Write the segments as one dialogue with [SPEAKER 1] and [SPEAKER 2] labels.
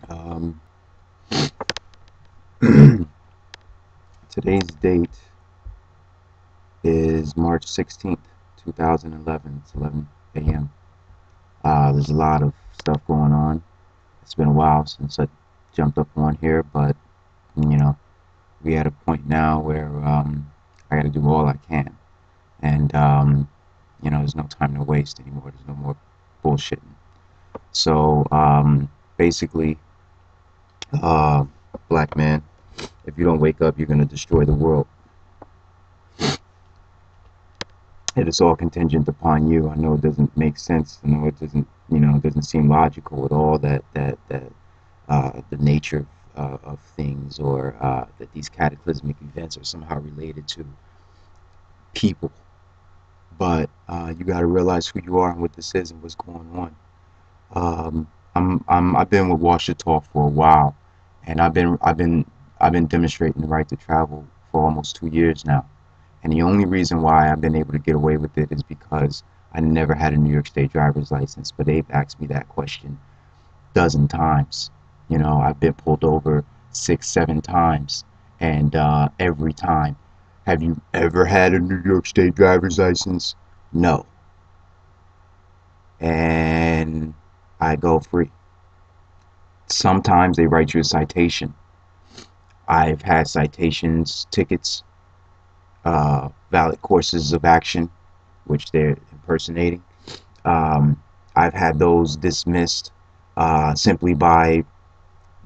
[SPEAKER 1] Um, Today's date is March 16th, 2011. It's 11 a.m. There's a lot of stuff going on. It's been a while since I jumped up on here, but you know, we at a point now where I got to do all I can, and there's no time to waste anymore. There's no more bullshitting. So basically, uh, black man, if you don't wake up, you're gonna destroy the world. It is all contingent upon you. I know it doesn't make sense. I know it doesn't, it doesn't seem logical at all that the nature of things, or that these cataclysmic events are somehow related to people. But you got to realize who you are and what this is and what's going on. I've been with Washita for a while, and I've been demonstrating the right to travel for almost 2 years now. And the only reason why I've been able to get away with it is because I never had a New York State driver's license. But they've asked me that question a dozen times. I've been pulled over 6, 7 times, and every time, have you ever had a New York State driver's license? No. And I go free. Sometimes they write you a citation. I've had citations, tickets, valid courses of action, which they're impersonating. I've had those dismissed simply by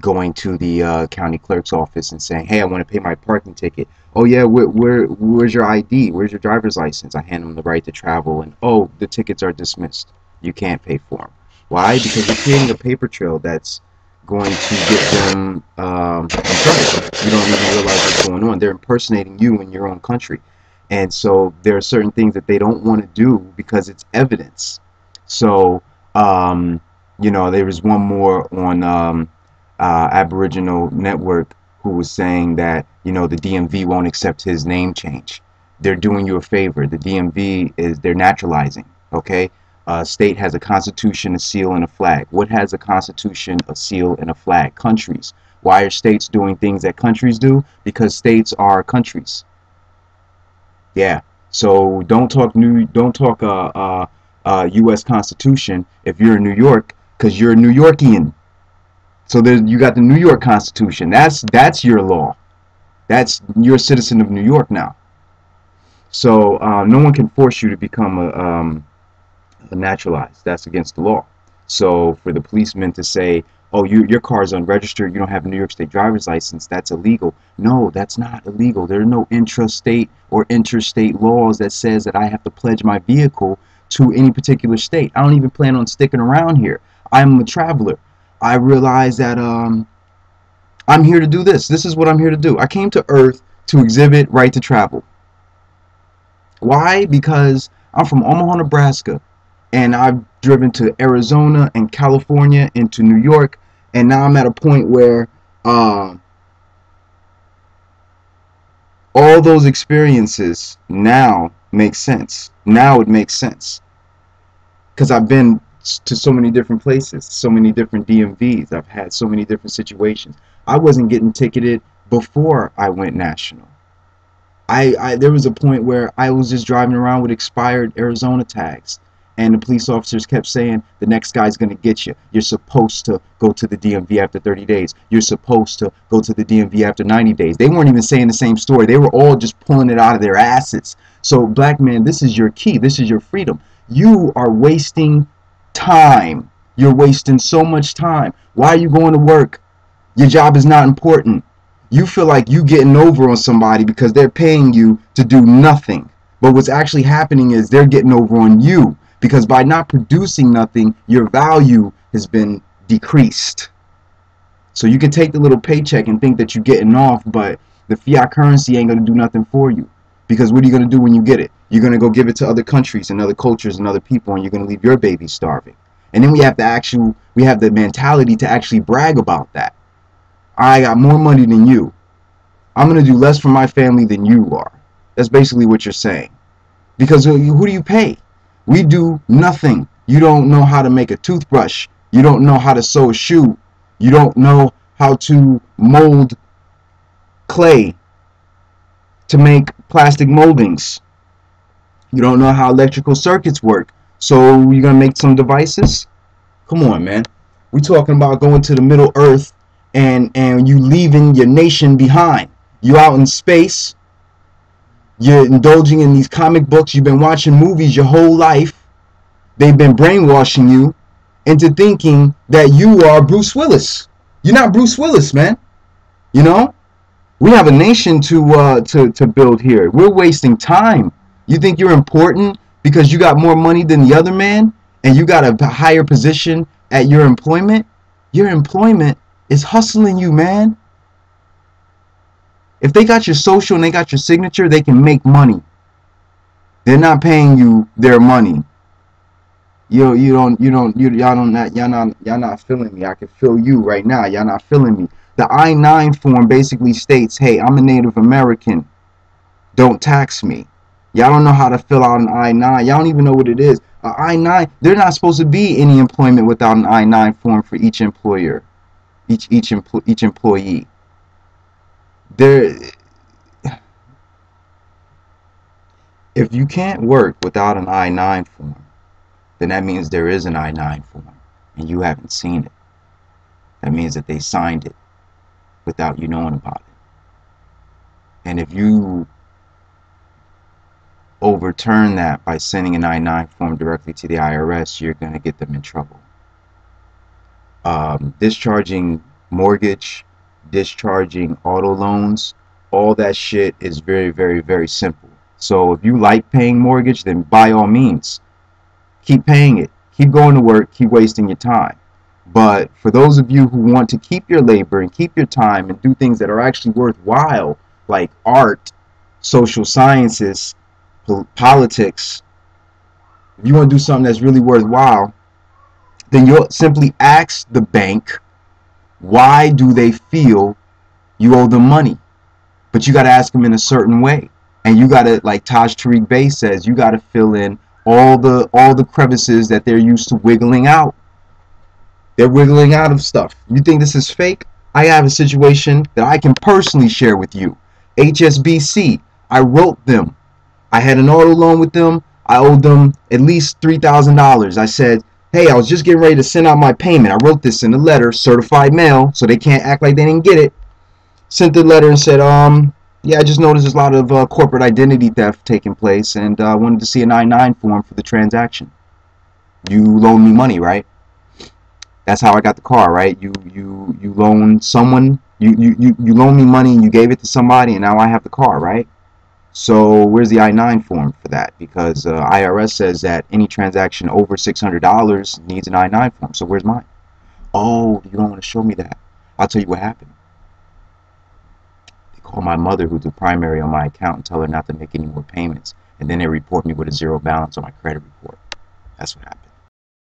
[SPEAKER 1] going to the county clerk's office and saying, "Hey, I want to pay my parking ticket." "Oh yeah, where's your ID? Where's your driver's license?" I hand them the right to travel, and "Oh, the tickets are dismissed. You can't pay for them." Why? Because you're creating a paper trail that's going to get them in trouble. You don't even realize what's going on. They're impersonating you in your own country. And so there are certain things that they don't want to do because it's evidence. So, there was one more on Aboriginal Network who was saying that, the DMV won't accept his name change. They're doing you a favor. The DMV they're naturalizing, okay? A state has a constitution, a seal, and a flag. What has a constitution, a seal, and a flag? Countries. Why are states doing things that countries do? Because states are countries. Yeah. So don't talk U.S. Constitution if you're in New York, because you're a New Yorkian. So you got the New York Constitution. That's your law. You're a citizen of New York now. So no one can force you to become a naturalized. That's against the law. So for the policeman to say, "Oh, your car is unregistered, you don't have a New York State driver's license, that's illegal." No, that's not illegal. There are no intrastate or interstate laws that says that I have to pledge my vehicle to any particular state. I don't even plan on sticking around here. I'm a traveler. I realize that I'm here to do this. This is what I'm here to do. I came to Earth to exhibit right to travel. Why? Because I'm from Omaha, Nebraska, and I've driven to Arizona and California into New York, and now I'm at a point where all those experiences now make sense. Now it makes sense because I've been to so many different places, so many different DMVs. I've had so many different situations. I wasn't getting ticketed before I went national. There was a point where I was just driving around with expired Arizona tags, and the police officers kept saying, "The next guy's going to get you. You're supposed to go to the DMV after 30 days. You're supposed to go to the DMV after 90 days. They weren't even saying the same story. They were all just pulling it out of their asses. So, black man, this is your key. This is your freedom. You are wasting time. You're wasting so much time. Why are you going to work? Your job is not important. You feel like you getting over on somebody because they're paying you to do nothing. But what's actually happening is they're getting over on you, because by not producing nothing, your value has been decreased. So you can take the little paycheck and think that you're getting off, but the fiat currency ain't going to do nothing for you. Because what are you going to do when you get it? You're going to go give it to other countries and other cultures and other people, and you're going to leave your babies starving. And then we have the mentality to actually brag about that. I got more money than you. I'm going to do less for my family than you are. That's basically what you're saying. Because who do you pay? We do nothing. You don't know how to make a toothbrush. You don't know how to sew a shoe. You don't know how to mold clay to make plastic moldings. You don't know how electrical circuits work. So you're going to make some devices? Come on, man. We're talking about going to the Middle Earth and you leaving your nation behind. You out in space. You're indulging in these comic books. You've been watching movies your whole life. They've been brainwashing you into thinking that you are Bruce Willis. You're not Bruce Willis, man. You know? We have a nation to build here. We're wasting time. You think you're important because you got more money than the other man and you got a higher position at your employment? Your employment is hustling you, man. If they got your social and they got your signature, they can make money. They're not paying you their money. Y'all not feeling me. I can feel you right now. Y'all not feeling me. The I-9 form basically states, hey, I'm a Native American. Don't tax me. Y'all don't know how to fill out an I-9. Y'all don't even know what it is. An I-9, there's not supposed to be any employment without an I-9 form for each employer, each employee. If you can't work without an I-9 form, then that means there is an I-9 form and you haven't seen it. That means that they signed it without you knowing about it. And if you overturn that by sending an I-9 form directly to the IRS, you're going to get them in trouble. Discharging mortgage, discharging auto loans, all that shit is very, very, very simple. So if you like paying mortgage, then by all means, keep paying it. Keep going to work, keep wasting your time. But for those of you who want to keep your labor and keep your time and do things that are actually worthwhile, like art, social sciences, politics, if you want to do something that's really worthwhile, then you'll simply ask the bank, why do they feel you owe them money? But you got to ask them in a certain way. And you got to, like Taj Tariq Bey says, you got to fill in all the crevices that they're used to wiggling out. They're wiggling out of stuff. You think this is fake? I have a situation that I can personally share with you. HSBC, I wrote them. I had an auto loan with them. I owed them at least $3,000. I said, hey, I was just getting ready to send out my payment. I wrote this in a letter, certified mail, so they can't act like they didn't get it. Sent the letter and said, yeah, I just noticed there's a lot of corporate identity theft taking place, and I wanted to see an I-9 form for the transaction. You loaned me money, right? That's how I got the car, right? You loaned someone, you loaned me money and you gave it to somebody, and now I have the car, right? So where's the I-9 form for that? Because IRS says that any transaction over $600 needs an I-9 form. So where's mine? Oh, you don't want to show me that. I'll tell you what happened. They call my mother, who's the primary on my account, and tell her not to make any more payments. And then they report me with a zero balance on my credit report. That's what happened.